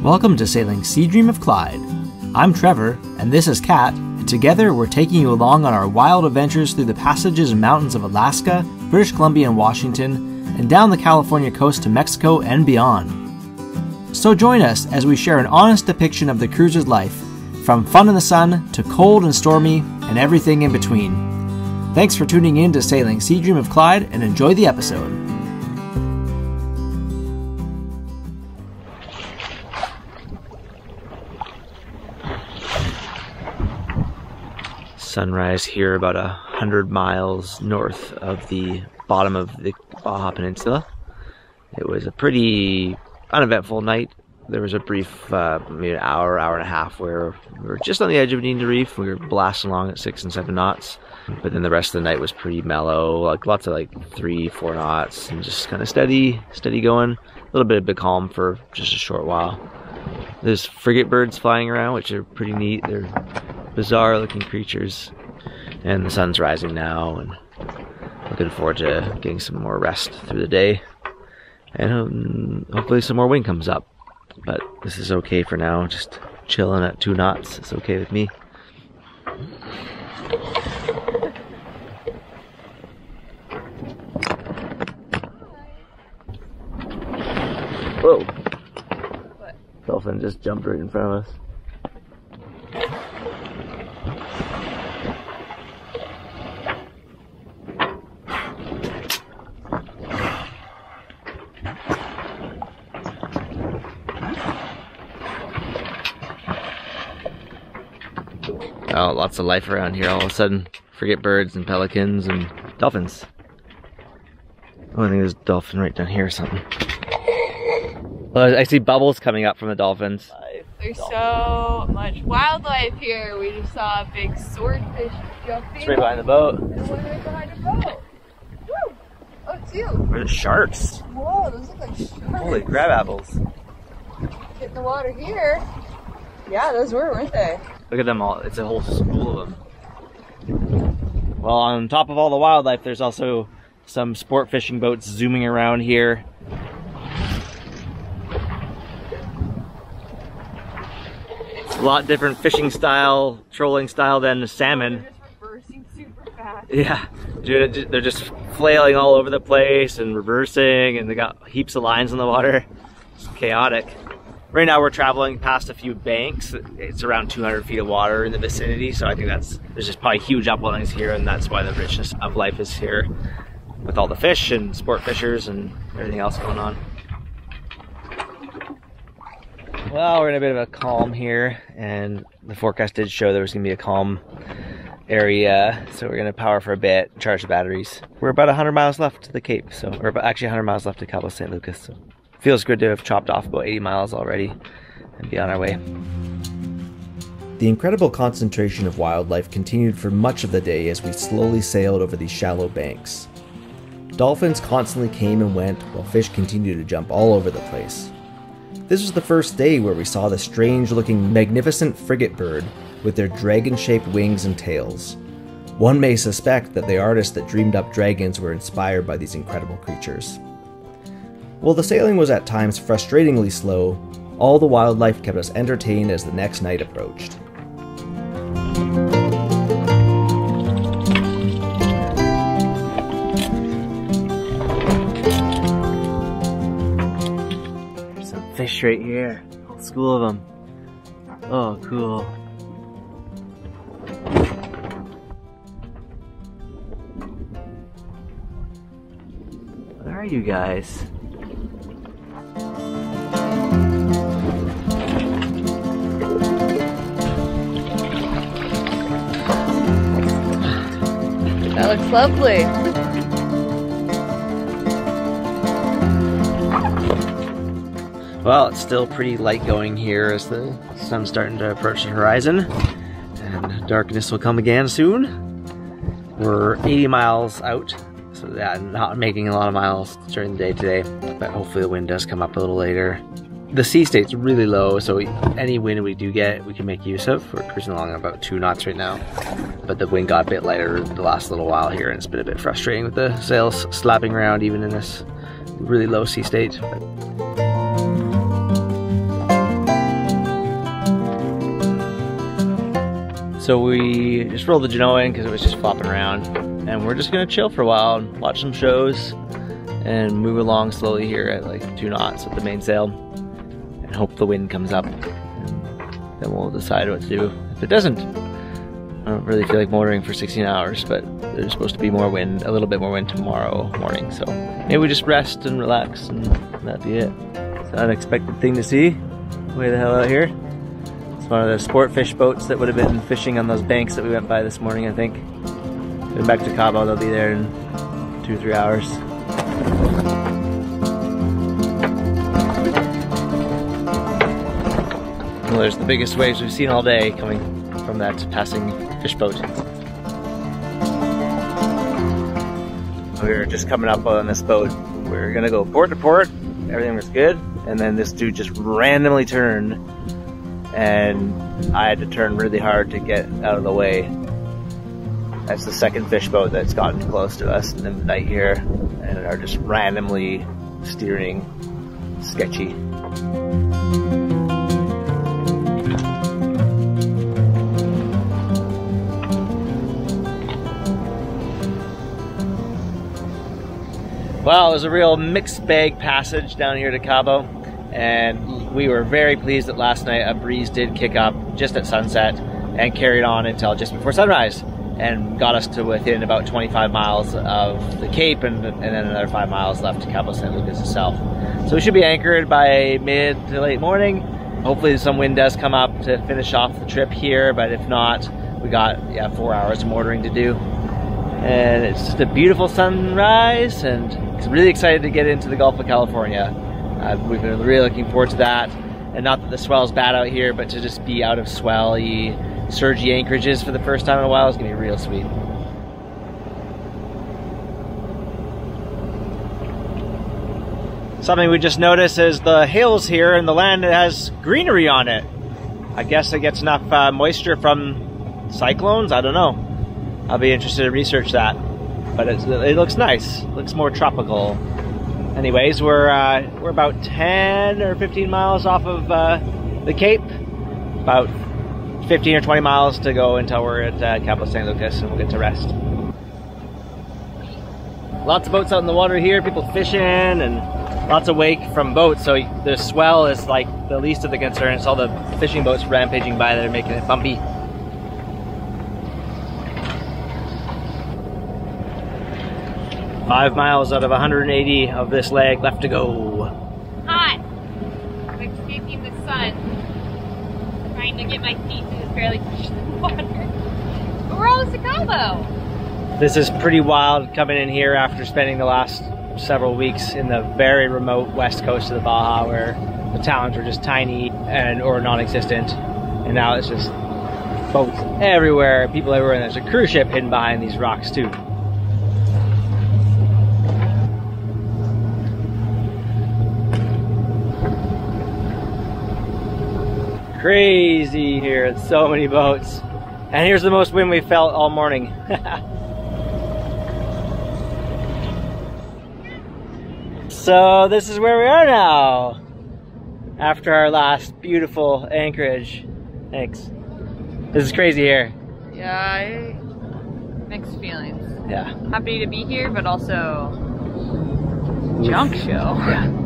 Welcome to Sailing Sea Dream of Clyde. I'm Trevor, and this is Kat, and together we're taking you along on our wild adventures through the passages and mountains of Alaska, British Columbia and Washington, and down the California coast to Mexico and beyond. So join us as we share an honest depiction of the cruiser's life, from fun in the sun to cold and stormy and everything in between. Thanks for tuning in to Sailing Sea Dream of Clyde, and enjoy the episode. Sunrise here about 100 miles north of the bottom of the Baja Peninsula. It was a pretty uneventful night. There was a brief maybe an hour and a half where we were just on the edge of Nina Reef. We were blasting along at 6 and 7 knots, but then the rest of the night was pretty mellow, like lots of 3-4 knots and just kind of steady going. A little bit of a calm for just a short while. There's frigate birds flying around, which are pretty neat. They're bizarre looking creatures, and the sun's rising now, and looking forward to getting some more rest through the day, and hopefully some more wind comes up. But this is okay for now, just chilling at 2 knots. It's okay with me. Whoa! What? Dolphin just jumped right in front of us. Oh, lots of life around here all of a sudden. Frigate birds and pelicans and dolphins. Oh, I think there's a dolphin right down here or something. Oh, I see bubbles coming up from the dolphins. There's so much wildlife here. We just saw a big swordfish jumping. It's right behind the boat. There's one right behind the boat. Woo! Oh, it's you. Where's the sharks? Whoa, those look like sharks. Holy crab apples. Get in the water here. Yeah, those were, weren't they? Look at them all. It's a whole school of them. Well, on top of all the wildlife, there's also some sport fishing boats zooming around here. It's a lot different fishing style, trolling style than the salmon. They're just reversing super fast. Yeah, dude, they're just flailing all over the place and reversing, and they got heaps of lines in the water. It's chaotic. Right now we're traveling past a few banks. It's around 200 feet of water in the vicinity, so I think there's just probably huge upwellings here, and that's why the richness of life is here, with all the fish and sport fishers and everything else going on. Well, we're in a bit of a calm here, and the forecast did show there was going to be a calm area, so we're going to power for a bit and charge the batteries. We're about 100 miles left to the Cape, so we're actually 100 miles left to Cabo San Lucas. So feels good to have chopped off about 80 miles already and be on our way. The incredible concentration of wildlife continued for much of the day as we slowly sailed over these shallow banks. Dolphins constantly came and went, while fish continued to jump all over the place. This was the first day where we saw the strange-looking magnificent frigate bird with their dragon-shaped wings and tails. One may suspect that the artists that dreamed up dragons were inspired by these incredible creatures. While the sailing was at times frustratingly slow, all the wildlife kept us entertained as the next night approached. There's some fish right here, a whole school of them. Oh, cool. Where are you guys? That looks lovely. Well, it's still pretty light going here as the sun's starting to approach the horizon, and darkness will come again soon. We're 80 miles out, so yeah, not making a lot of miles during the day today, but hopefully the wind does come up a little later. The sea state's really low, so any wind we do get, we can make use of. We're cruising along at about 2 knots right now, but the wind got a bit lighter the last little while here, and it's been a bit frustrating with the sails slapping around even in this really low sea state. But So we just rolled the Genoa in because it was just flopping around, and we're just gonna chill for a while and watch some shows and move along slowly here at like 2 knots with the mainsail and hope the wind comes up, and then we'll decide what to do. If it doesn't, I don't really feel like motoring for 16 hours, but there's supposed to be more wind, a little bit more wind tomorrow morning, so maybe we just rest and relax and that'd be it. It's an unexpected thing to see way the hell out here. It's one of the sport fish boats that would have been fishing on those banks that we went by this morning, I think. Going back to Cabo, they'll be there in 2 or 3 hours. Well, there's the biggest waves we've seen all day coming from that passing fish boat. We were just coming up on this boat. We were gonna go port to port, everything was good, and then this dude just randomly turned, and I had to turn really hard to get out of the way. That's the second fish boat that's gotten close to us in the night here, and are just randomly steering sketchy. Well, it was a real mixed bag passage down here to Cabo, and we were very pleased that last night a breeze did kick up just at sunset and carried on until just before sunrise and got us to within about 25 miles of the Cape, and then another 5 miles left to Cabo San Lucas itself. So we should be anchored by mid to late morning. Hopefully some wind does come up to finish off the trip here, but if not, we got 4 hours of motoring to do. And it's just a beautiful sunrise, and I'm really excited to get into the Gulf of California. We've been really looking forward to that, and not that the swell's bad out here, but to just be out of swell-y, surgy anchorages for the first time in a while is gonna be real sweet. Something we just noticed is the hills here and the land that has greenery on it. I guess it gets enough moisture from cyclones, I don't know. I'll be interested to research that, but it looks nice. It looks more tropical. Anyways, we're about 10 or 15 miles off of the Cape. About 15 or 20 miles to go until we're at Cabo San Lucas, and we'll get to rest. Lots of boats out in the water here, people fishing, and lots of wake from boats. So the swell is like the least of the concerns. It's all the fishing boats rampaging by that are making it bumpy. 5 miles out of 180 of this leg left to go. Hot. I'm escaping the sun. Trying to get my feet to just barely touch the water. But we're almost to Cabo. This is pretty wild coming in here after spending the last several weeks in the very remote west coast of the Baja, where the towns were just tiny or non-existent. And now it's just boats everywhere, people everywhere, and there's a cruise ship hidden behind these rocks too. Crazy here, it's so many boats. And here's the most wind we've felt all morning. So this is where we are now, after our last beautiful anchorage. Thanks. This is crazy here. Yeah, mixed feelings. Yeah. Happy to be here, but also junk show. Yeah.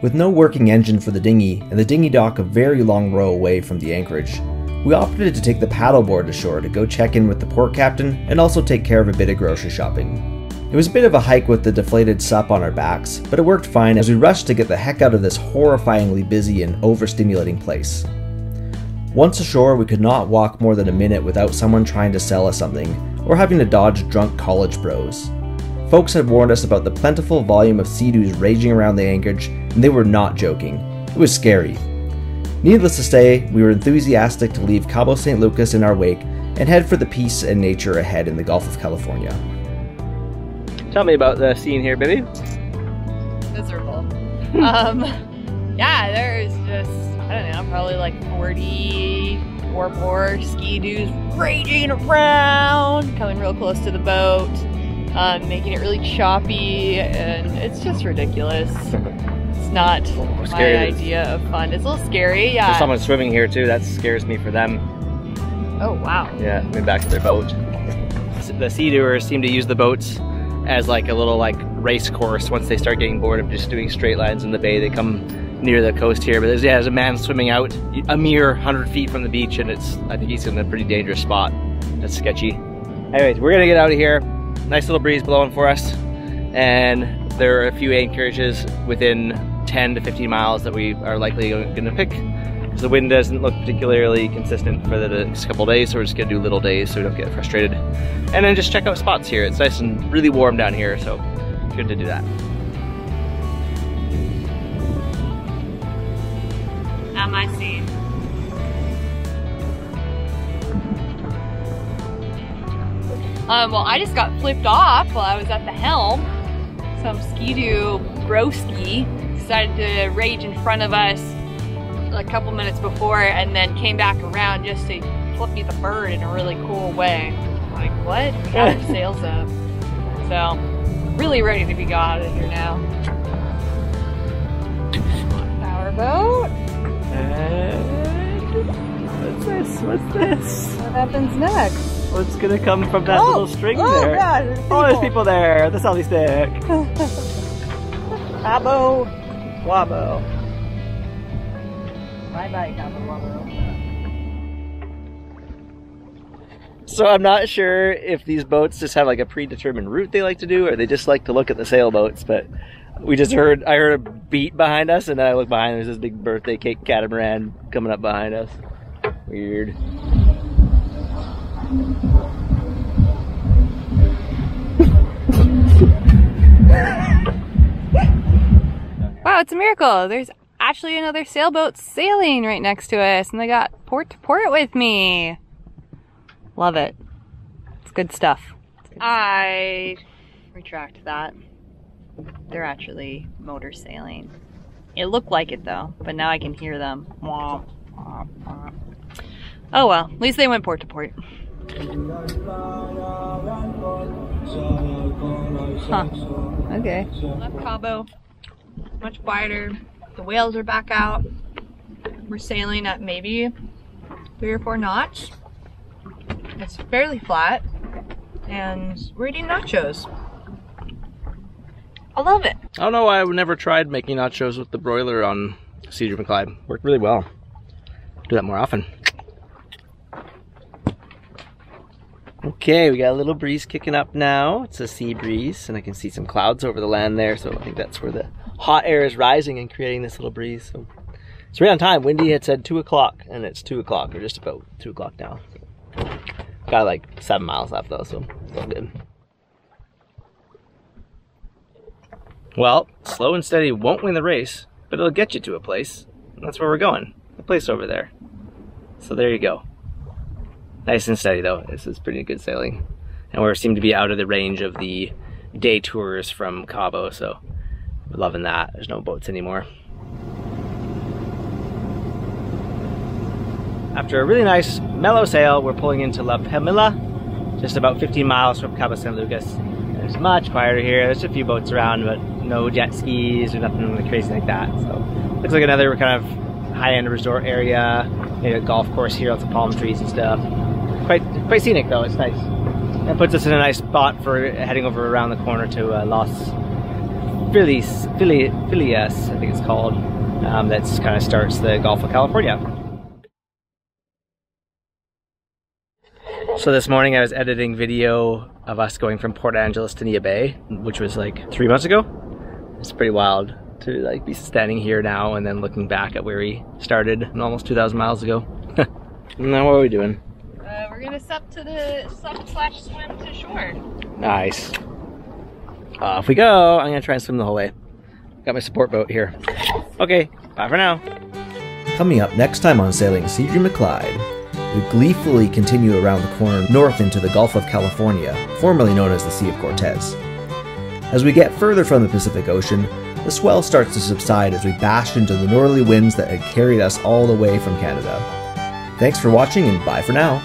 With no working engine for the dinghy, and the dinghy dock a very long row away from the anchorage, we opted to take the paddleboard to shore to go check in with the port captain and also take care of a bit of grocery shopping. It was a bit of a hike with the deflated sup on our backs, but it worked fine as we rushed to get the heck out of this horrifyingly busy and overstimulating place. Once ashore, we could not walk more than a minute without someone trying to sell us something, or having to dodge drunk college bros. Folks had warned us about the plentiful volume of Seadoos raging around the anchorage, and they were not joking. It was scary. Needless to say, we were enthusiastic to leave Cabo San Lucas in our wake and head for the peace and nature ahead in the Gulf of California. Tell me about the scene here, baby. Miserable. Yeah, there's just, I don't know, probably like 40 or more Seadoos raging around, coming real close to the boat, making it really choppy, and it's just ridiculous. It's not my idea of fun. It's a little scary, yeah. There's someone swimming here too, that scares me for them. Oh, wow. Yeah, went back to their boat. The Seadoers seem to use the boats as like a little like race course. Once they start getting bored of just doing straight lines in the bay, they come near the coast here. But there's a man swimming out a mere 100 feet from the beach, and I think he's in a pretty dangerous spot. That's sketchy. Anyways, we're gonna get out of here. Nice little breeze blowing for us, and there are a few anchorages within 10 to 15 miles that we are likely gonna pick. The wind doesn't look particularly consistent for the next couple days, so we're just gonna do little days so we don't get frustrated. And then just check out spots here. It's nice and really warm down here, so good to do that. At my scene. Well, I just got flipped off while I was at the helm. Some Ski-Doo broski decided to rage in front of us a couple minutes before, and then came back around just to flip me the bird in a really cool way. Like, what? We have our sails up. So, really ready to be got out of here now. Powerboat. What's this? What's this? What happens next? What's gonna come from that little string there? God, There's people there. The salty stick. Cabo Wabo. Bye-bye, Cabo Wabo. So I'm not sure if these boats just have like a predetermined route they like to do, or they just like to look at the sailboats, but I heard a beat behind us, and then I look behind, there's this big birthday cake catamaran coming up behind us. Weird. Wow, it's a miracle. There's actually another sailboat sailing right next to us, and they got port to port with me. Love it. It's good stuff. I retract that. They're actually motor sailing. It looked like it though, but now I can hear them. Oh well, at least they went port to port. Huh. Okay. Left Cabo. Much quieter. The whales are back out. We're sailing at maybe 3 or 4 knots. It's fairly flat, and we're eating nachos. I love it. I don't know why I've never tried making nachos with the broiler on Seadoos and Clyde. Worked really well. Do that more often. Okay, we got a little breeze kicking up now. It's a sea breeze, and I can see some clouds over the land there, so I think that's where the hot air is rising and creating this little breeze. So it's right on time. Windy had said 2 o'clock, and it's 2 o'clock, or just about 2 o'clock now. Got like 7 miles left though, so it's all good. Well, slow and steady won't win the race, but it'll get you to a place. And that's where we're going. The place over there. So there you go. Nice and steady though. This is pretty good sailing. And we seem to be out of the range of the day tours from Cabo, so we're loving that. There's no boats anymore. After a really nice mellow sail, we're pulling into La Pamela, just about 15 miles from Cabo San Lucas. It's much quieter here. There's a few boats around, but no jet skis or nothing really crazy like that. So looks like another kind of high-end resort area. Maybe a golf course here with some palm trees and stuff. Quite scenic though. It's nice. It puts us in a nice spot for heading over around the corner to Los Filias, I think it's called. That's kind of starts the Gulf of California. So this morning I was editing video of us going from Port Angeles to Nia Bay, which was like 3 months ago. It's pretty wild to like be standing here now and then looking back at where we started almost 2,000 miles ago. Now what are we doing? We're gonna sup to the sup/swim to shore. Nice. Off we go. I'm gonna try and swim the whole way. Got my support boat here. Okay, bye for now. Coming up next time on Sailing Seadoos and Clyde, we gleefully continue around the corner north into the Gulf of California, formerly known as the Sea of Cortez. As we get further from the Pacific Ocean, the swell starts to subside as we bash into the northerly winds that had carried us all the way from Canada. Thanks for watching and bye for now.